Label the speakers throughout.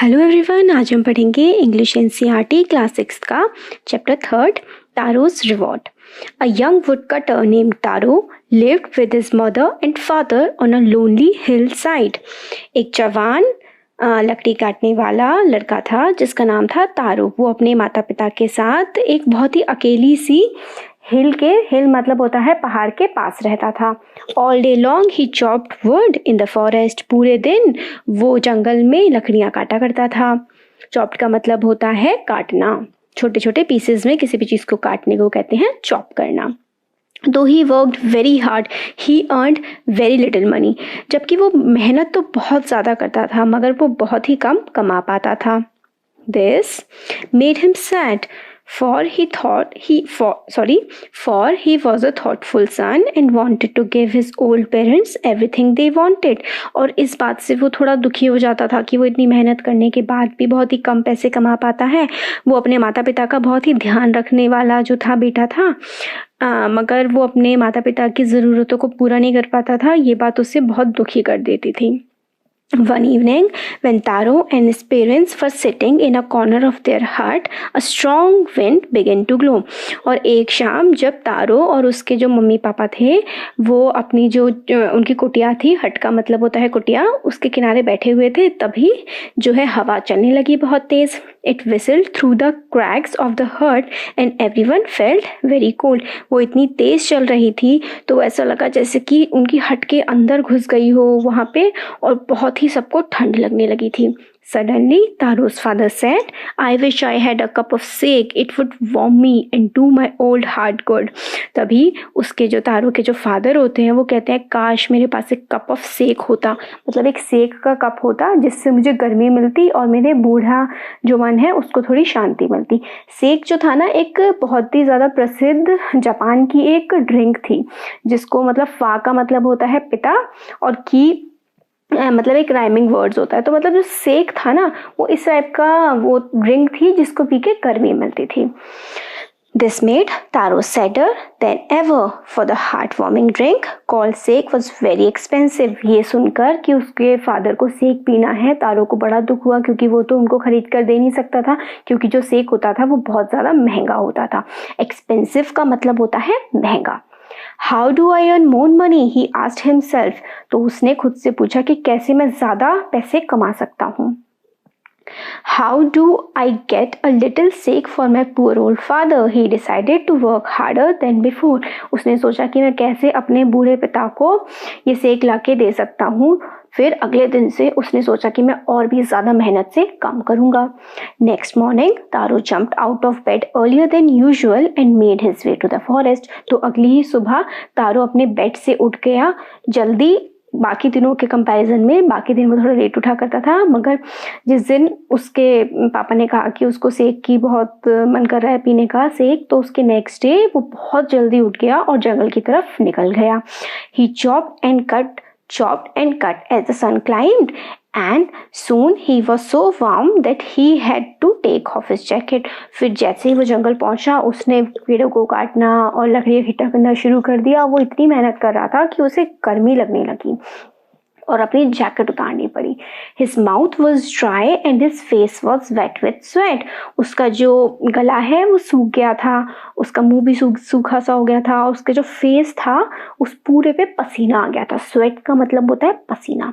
Speaker 1: Hello everyone, आज हम पढ़ेंगे इंग्लिश एनसीईआरटी क्लास 6 का chapter 3 Taro's reward. A young woodcutter named Taro lived with his mother and father on a lonely hill side. एक जवान लकड़ी काटने वाला लड़का था जिसका नाम था तारो। वो अपने माता पिता के साथ एक बहुत ही अकेली सी हिल मतलब होता है पहाड़ के पास रहता था। All day long he chopped would in the forest. पूरे दिन वो जंगल में लकड़ियाँ काटा करता था। चॉप्ड का मतलब होता है काटना, छोटे छोटे पीसेस में किसी भी चीज़ को काटने को कहते हैं चॉप करना। दो he worked very hard he earned very little money. जबकि वो मेहनत तो बहुत ज़्यादा करता था मगर वो बहुत ही कम कमा पाता था। This made him sad, for he was a thoughtful son and wanted to give his old parents everything they wanted। और इस बात से वो थोड़ा दुखी हो जाता था कि वो इतनी मेहनत करने के बाद भी बहुत ही कम पैसे कमा पाता है। वो अपने माता पिता का बहुत ही ध्यान रखने वाला जो था बेटा था, मगर वो अपने माता पिता की ज़रूरतों को पूरा नहीं कर पाता था। ये बात उसे बहुत दुखी कर देती थी। One evening, when Taro and his parents were sitting in a corner of their hut, a strong wind began to blow। और एक शाम जब तारो और उसके जो मम्मी पापा थे वो अपनी जो उनकी कुटिया थी, हट का मतलब होता है कुटिया, उसके किनारे बैठे हुए थे, तभी जो है हवा चलने लगी बहुत तेज़। It whistled through the cracks of the hut and everyone felt very cold। वो इतनी तेज़ चल रही थी तो ऐसा लगा जैसे कि उनकी हट के अंदर घुस गई हो वहाँ पे, और बहुत ही सबको ठंड लगने लगी थी। Suddenly, Taro's father said, "I wish I had a cup of sake. It would warm me and do my old heart good." तभी उसके जो तारो के जो फादर होते हैं वो कहते हैं काश मेरे पास एक कप ऑफ सेक होता, मतलब एक सेक का कप होता जिससे मुझे गर्मी मिलती और मेरे बूढ़ा जो मन है उसको थोड़ी शांति मिलती। सेक जो था ना एक बहुत ही ज़्यादा प्रसिद्ध जापान की एक ड्रिंक थी जिसको मतलब फा का मतलब होता है पिता और की मतलब एक राइमिंग वर्ड्स होता है। तो मतलब जो सेक था ना वो इस टाइप का वो ड्रिंक थी जिसको पी के गर्मी मिलती थी। This made Taro sadder than ever, for the heartwarming drink called sake was very expensive। ये सुनकर कि उसके फादर को सेक पीना है, तारो को बड़ा दुख हुआ क्योंकि वो तो उनको खरीद कर दे नहीं सकता था, क्योंकि जो सेक होता था वो बहुत ज़्यादा महंगा होता था। एक्सपेंसिव का मतलब होता है महंगा। How do I earn more money? He asked himself। तो उसने खुद से पूछा कि कैसे मैं ज़्यादा पैसे कमा सकता हूँ। How do I get a little sake for my poor old father? He decided to work harder than before। उसने सोचा कि मैं कैसे अपने बूढ़े पिता को ये सेक ला के दे सकता हूँ। फिर अगले दिन से उसने सोचा कि मैं और भी ज़्यादा मेहनत से काम करूँगा। Next morning Taro jumped out of bed earlier than usual and made his way to the forest. तो अगली ही सुबह तारो अपने बेड से उठ गया जल्दी। बाकी दिनों के कंपैरिजन में बाकी दिन वो थोड़ा लेट उठा करता था, मगर जिस दिन उसके पापा ने कहा कि उसको सेक की बहुत मन कर रहा है पीने का सेक, तो उसके नेक्स्ट डे वो बहुत जल्दी उठ गया और जंगल की तरफ निकल गया। ही chopped and cut as the sun climbed, and soon he was so warm that he had to take off his jacket। फिर जैसे ही वो जंगल पहुंचा उसने पेड़ों को काटना और लकड़ियाँ इकट्ठा करना शुरू कर दिया। वो इतनी मेहनत कर रहा था कि उसे गर्मी लगने लगी और अपनी जैकेट उतारनी पड़ी। His mouth was dry and his face was wet with sweat। उसका जो गला है वो सूख गया था, उसका मुंह भी सूखा सा हो गया था, उसके जो फेस था उस पूरे पे पसीना आ गया था। स्वेट का मतलब होता है पसीना।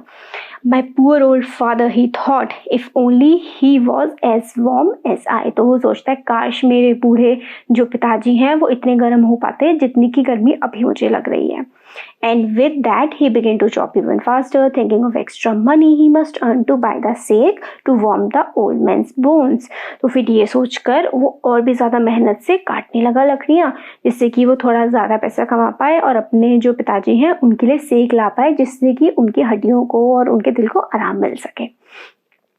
Speaker 1: My poor old father, he thought, if only he was as warm as I। तो वो सोचता है काश मेरे बूढ़े जो पिताजी हैं वो इतने गर्म हो पाते जितनी की गर्मी अभी मुझे लग रही है। And with that he began to chop even faster, thinking of extra money he must earn to buy the sake to warm the old man's bones। तो फिर ये सोचकर वो और भी ज़्यादा मेहनत से काटने लगा लकड़ियाँ जिससे कि वो थोड़ा ज़्यादा पैसा कमा पाए और अपने जो पिताजी हैं उनके लिए सेक ला पाए, जिससे कि उनकी हड्डियों को और उनके दिल को आराम मिल सके।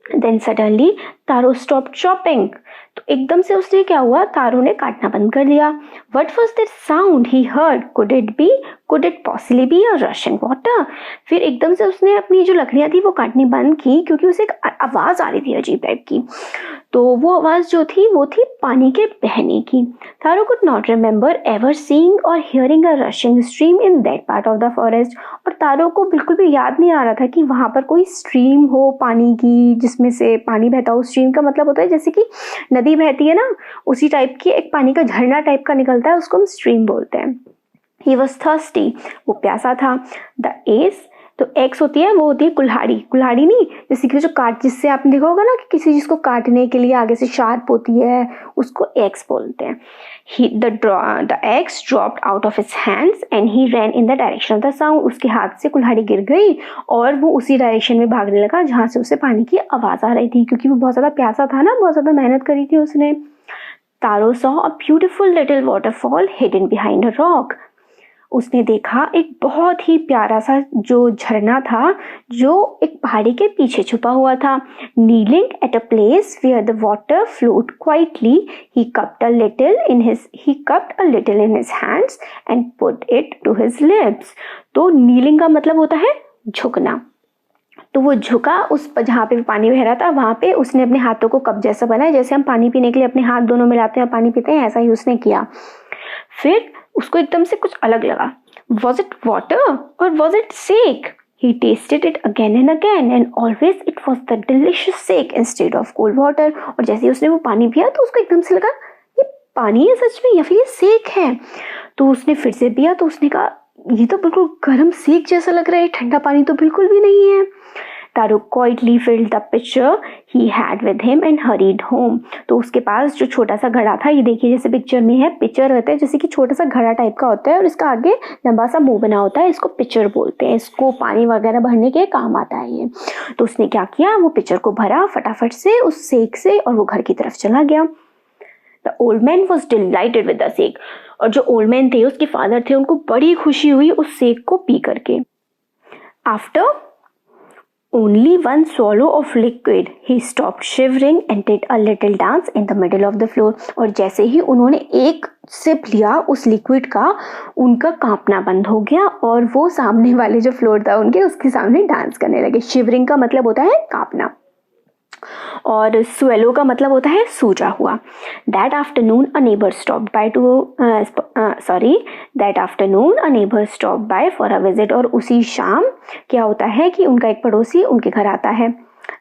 Speaker 1: Then suddenly तारो stopped chopping। तो एकदम से उसने क्या हुआ, तारो ने काटना बंद कर दिया। What was that sound he heard? Could it possibly be a rushing water? फिर एकदम से उसने अपनी जो लकड़ियाँ थी वो काटनी बंद की क्योंकि उसे एक आवाज़ आ रही थी अजीब टाइप की। तो वो आवाज़ जो थी वो थी पानी के बहने की। Taro could not remember ever seeing or hearing a rushing stream in that part of the forest. और तारो को बिल्कुल भी याद नहीं आ रहा था कि वहाँ पर कोई स्ट्रीम हो पानी की, जिसमें से पानी बहता हो। स्ट्रीम का मतलब होता है जैसे कि नदी बहती है ना, उसी टाइप की एक पानी का झरना टाइप का निकलता है, उसको हम स्ट्रीम बोलते हैं। ही वॉज थर्स्टी, वो प्यासा था। द एस, तो एक्स होती है वो होती है कुल्हाड़ी। कुल्हाड़ी नहीं, जैसे कि जो काट, जिससे आपने देखा होगा ना कि किसी चीज़ को काटने के लिए आगे से शार्प होती है, उसको एक्स बोलते हैं। The axe dropped out of his hands and he ran in the direction of the sound. उसके हाथ से कुल्हाड़ी गिर गई और वो उसी डायरेक्शन में भागने लगा जहाँ से उसे पानी की आवाज़ आ रही थी, क्योंकि वो बहुत ज़्यादा प्यासा था ना, बहुत ज़्यादा मेहनत करी थी उसने। Taro saw a beautiful little waterfall hidden behind a rock. उसने देखा एक बहुत ही प्यारा सा जो झरना था जो एक पहाड़ी के पीछे छुपा हुआ था। Kneeling at a place where the water float quietly, he cupped a little in his hands and put it to his lips। तो नीलिंग का मतलब होता है झुकना। तो वो झुका उस जहाँ पे पानी बह रहा था, वहाँ पे उसने अपने हाथों को कप जैसा बनाया, जैसे हम पानी पीने के लिए अपने हाथ दोनों मिलाते हैं और पानी पीते हैं, ऐसा ही उसने किया। फिर उसको एकदम से कुछ अलग लगा। वॉज इट वाटर और was it sake? He tasted it again and again and always it was the delicious sake instead of cold water। और जैसे ही उसने वो पानी पिया तो उसको एकदम से लगा ये पानी है सच में या फिर ये सेक है। तो उसने फिर से पिया तो उसने कहा ये तो बिल्कुल गर्म सेक जैसा लग रहा है, ठंडा पानी तो बिल्कुल भी नहीं है। तारो quietly filled the pitcher he had with him and hurried home। तो उसके पास जो छोटा सा घड़ा था, ये देखिए जैसे पिक्चर में है, पिक्चर रहता है जैसे कि छोटा सा घड़ा टाइप का होता है और इसका आगे लंबा सा मुंह बना होता है, इसको पिक्चर बोलते हैं। इसको पानी वगैरह भरने के काम आता है ये। तो उसने क्या किया, वो पिक्चर को भरा फटाफट से उस सेक से और वो घर की तरफ चला गया। The old man was delighted with the sake। और जो ओल्ड मैन थे, उसके फादर थे, उनको बड़ी खुशी हुई उस सेक को पी करके। After only one swallow of liquid, he stopped shivering and did a little dance in the middle of the floor। और जैसे ही उन्होंने एक सिप लिया उस लिक्विड का, उनका कांपना बंद हो गया और वो सामने वाले जो फ्लोर था उनके, उसके सामने डांस करने लगे। शिवरिंग का मतलब होता है कांपना और स्वेलो का मतलब होता है सूजा हुआ। That afternoon a neighbour stop by for a visit. और उसी शाम क्या होता है कि उनका एक पड़ोसी उनके घर आता है।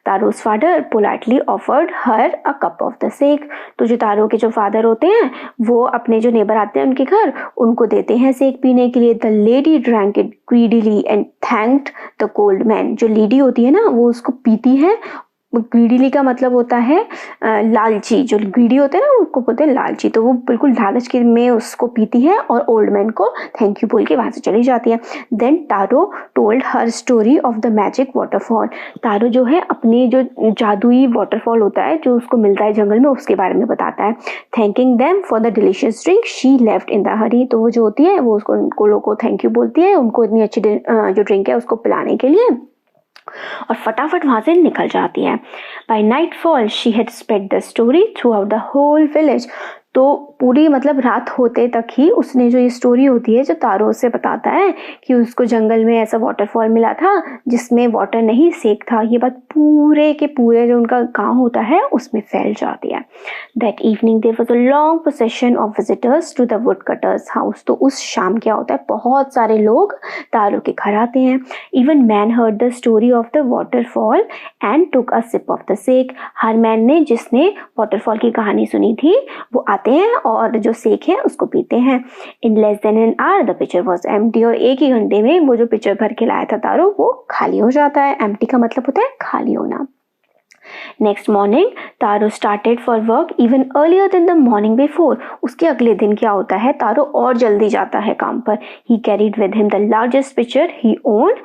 Speaker 1: Taro's father politely offered her a cup of the sake. तो जो तारो के जो फादर होते हैं वो अपने जो नेबर आते हैं उनके घर, उनको देते हैं सेक पीने के लिए। The lady drank it greedily and thanked the cold man. जो लेडी होती है ना वो उसको पीती है। ग्रीडीली का मतलब होता है लालची। जो ग्रीडी होते हैं ना उसको बोलते हैं लालची। तो वो बिल्कुल लालच के में उसको पीती है और ओल्ड मैन को थैंक यू बोल के वहाँ से चली जाती है। Then Taro told her story of the magic waterfall. Taro जो है अपनी जो जादुई वाटरफॉल होता है जो उसको मिलता है जंगल में, उसके बारे में बताता है। Thanking them for the delicious drink she left in the hurry. तो वो जो होती है वो उसको उनको लोगों को थैंक यू बोलती है, उनको इतनी अच्छी जो ड्रिंक है उसको पिलाने के लिए, और फटाफट वहां से निकल जाती है। By nightfall she had spread the story throughout the whole village. तो पूरी मतलब रात होते तक ही उसने जो ये स्टोरी होती है जो तारो से बताता है कि उसको जंगल में ऐसा वाटरफॉल मिला था जिसमें वाटर नहीं सेक था, ये बात पूरे के पूरे जो उनका गांव होता है उसमें फैल जाती है। That evening there was a long procession of visitors to the woodcutter's house. तो उस शाम क्या होता है, बहुत सारे लोग तारो के घर आते हैं। Even man heard the story of the waterfall and took a sip of the sake. हर मैन ने जिसने वाटरफॉल की कहानी सुनी थी वो आते हैं और जो सेक है उसको पीते हैं। In less than an hour the picture was empty. और एक ही घंटे में वो जो पिक्चर भर के लाया था तारो वो खाली हो जाता है। एम्प्टी का मतलब होता है खाली होना। Next morning Taro started for work even earlier than the morning before. उसके अगले दिन क्या होता है, तारो और जल्दी जाता है काम पर। He carried with him the largest picture he owned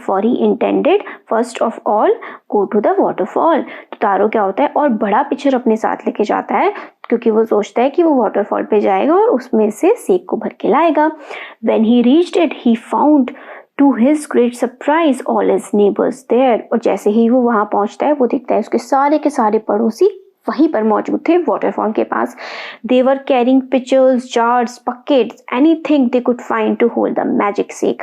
Speaker 1: for he intended first of all go to the waterfall। तो तारो क्या होता है और बड़ा पिक्चर अपने साथ लेके जाता है क्योंकि वो सोचता है कि वो वाटरफॉल पे जाएगा और उसमें से सेक को भर के लाएगा। When he reached it he found to his great surprise all his neighbors there। और जैसे ही वो वहाँ पहुँचता है वो देखता है उसके सारे के सारे पड़ोसी वहीं पर मौजूद थे वाटरफॉल के पास। They were carrying pitchers, jars, buckets, anything they could find to hold the magic sake.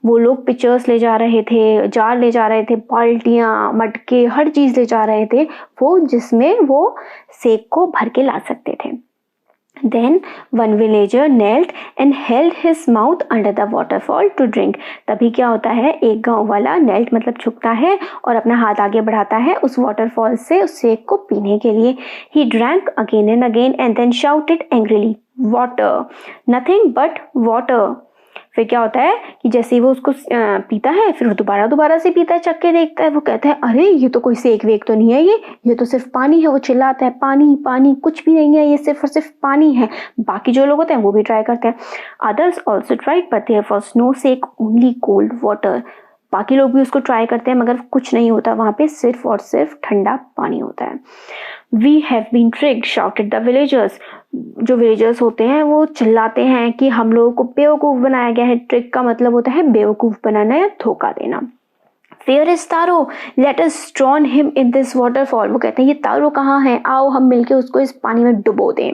Speaker 1: वो लोग पिचर्स ले जा रहे थे, जार ले जा रहे थे, बाल्टियां, मटके, हर चीज ले जा रहे थे वो, जिसमें वो सेक को भर के ला सकते थे। Then one villager knelt and held his mouth under the waterfall to drink. तभी क्या होता है, एक गांव वाला knelt मतलब झुकता है और अपना हाथ आगे बढ़ाता है उस waterfall से उस सेक को पीने के लिए। He drank again and again and then shouted angrily, water, nothing but water. फिर क्या होता है कि जैसे ही वो उसको पीता है, फिर वो दोबारा से पीता है, चख के देखता है, वो कहता है अरे ये तो कोई सेक वेक तो नहीं है, ये तो सिर्फ पानी है। वो चिल्लाता है पानी पानी, कुछ भी नहीं है, ये सिर्फ और सिर्फ पानी है। बाकी जो लोग होते हैं वो भी ट्राई करते हैं। Others also tried but there was no sake, only cold water. बाकी लोग भी उसको ट्राई करते हैं मगर कुछ नहीं होता, वहां पे सिर्फ और सिर्फ ठंडा पानी होता है। We have been tricked, shouted the villagers. जो विलेजर्स होते हैं वो चिल्लाते हैं कि हम लोगों को बेवकूफ बनाया गया है। ट्रिक का मतलब होता है बेवकूफ बनाना या धोखा देना। Where is Taro? Let us drown him in this waterfall. वो कहते हैं ये तारो कहाँ है, आओ हम मिलके उसको इस पानी में डुबो दें।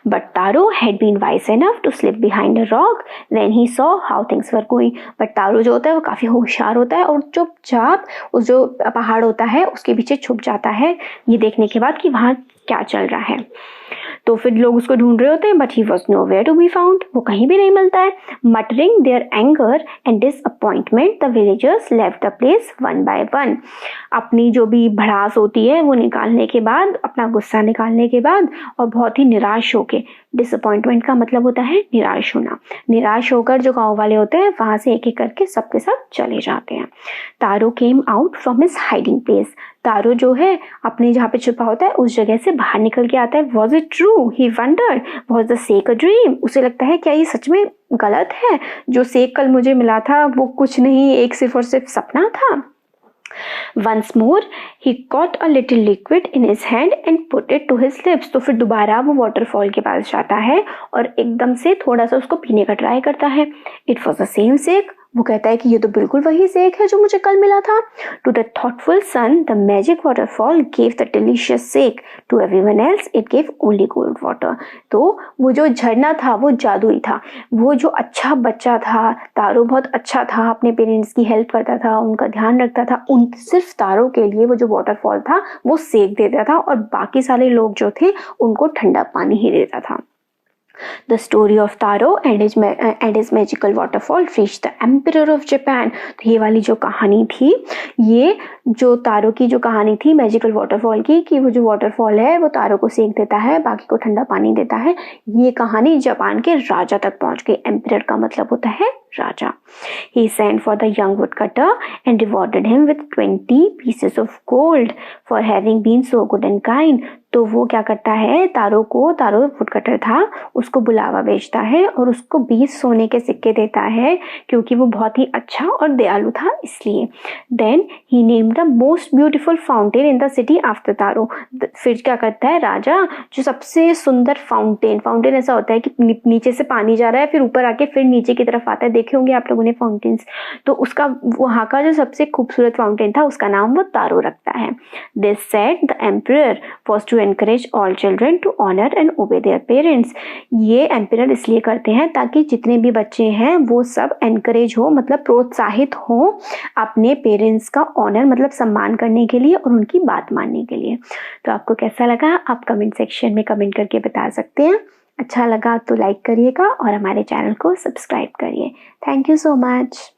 Speaker 1: But Taro had been wise enough to slip behind a rock when he saw how things were going. But तारो जो होता है वो काफी होशियार होता है और चुपचाप उस जो पहाड़ होता है उसके पीछे छुप जाता है, ये देखने के बाद कि वहां क्या चल रहा है। तो फिर लोग उसको ढूंढ रहे होते हैं but he was nowhere to be found, वो कहीं भी नहीं मिलता है। Muttering their anger and disappointment the villagers left the place one by one. अपनी जो भी भड़ास होती है वो निकालने के बाद, अपना गुस्सा निकालने के बाद और बहुत ही निराश होके, डिसअपॉइंटमेंट का मतलब होता है निराश होना, निराश होकर जो गाँव वाले होते हैं वहां से एक एक करके सबके साथ चले जाते हैं। Taro came out from his hiding place. Taro जो है अपने जहाँ पे छुपा होता है उस जगह से बाहर निकल के आता है। Was it true? He wondered, was the sec a dream? उसे लगता है क्या ये सच में गलत है, जो सेक कल मुझे मिला था वो कुछ नहीं, एक सिर्फ और सिर्फ सपना था। Once more he caught a little liquid in his hand and put it to his lips. तो फिर दोबारा वो वाटरफॉल के पास जाता है और एकदम से थोड़ा सा उसको पीने का ट्राई करता है। It was the same sake. वो कहता है कि ये तो बिल्कुल वही सेक है जो मुझे कल मिला था। To the thoughtful son, the magic waterfall gave the delicious sake. To everyone else, it gave only cold water. तो वो जो झरना था वो जादुई था। वो जो अच्छा बच्चा था, तारो बहुत अच्छा था, अपने पेरेंट्स की हेल्प करता था, उनका ध्यान रखता था, उन सिर्फ तारो के लिए वो जो वाटरफॉल था वो सेक देता था और बाकी सारे लोग जो थे उनको ठंडा पानी ही देता था। The story of Taro and his magical waterfall reached the Emperor of Japan. तो ये वाली जो कहानी थी, ये जो तारो की जो कहानी थी मैजिकल वाटरफॉल की, कि वो जो वाटरफॉल है वो तारो को सेक देता है, बाकी को ठंडा पानी देता है, ये कहानी जापान के राजा तक पहुंच गई। एम्परर का मतलब होता है राजा। He sent for the young woodcutter and rewarded him with 20 pieces of gold for having been so good and kind. तो वो क्या करता है, तारो वुडकटर था, उसको बुलावा भेजता है और उसको 20 सोने के सिक्के देता है क्योंकि वो बहुत ही अच्छा और दयालु था इसलिए। Then he named the most beautiful fountain in the city after तारो। फिर क्या करता है राजा, जो सबसे सुंदर फाउंटेन ऐसा होता है कि नीचे से पानी जा रहा है फिर ऊपर आके फिर नीचे की तरफ आता है, देखे होंगे आप लोगों ने फाउंटेन्स, तो उसका वहाँ का जो सबसे खूबसूरत फाउंटेन था उसका नाम वो तारो रखता है। This said the emperor was to encourage all children to honor and obey their parents. ये एम्परर इसलिए करते हैं ताकि जितने भी बच्चे हैं वो सब एनकरेज हो, मतलब प्रोत्साहित हो अपने पेरेंट्स का ऑनर मतलब सम्मान करने के लिए और उनकी बात मानने के लिए। तो आपको कैसा लगा आप कमेंट सेक्शन में कमेंट करके बता सकते हैं। अच्छा लगा तो लाइक करिएगा और हमारे चैनल को सब्सक्राइब करिए। Thank you so much.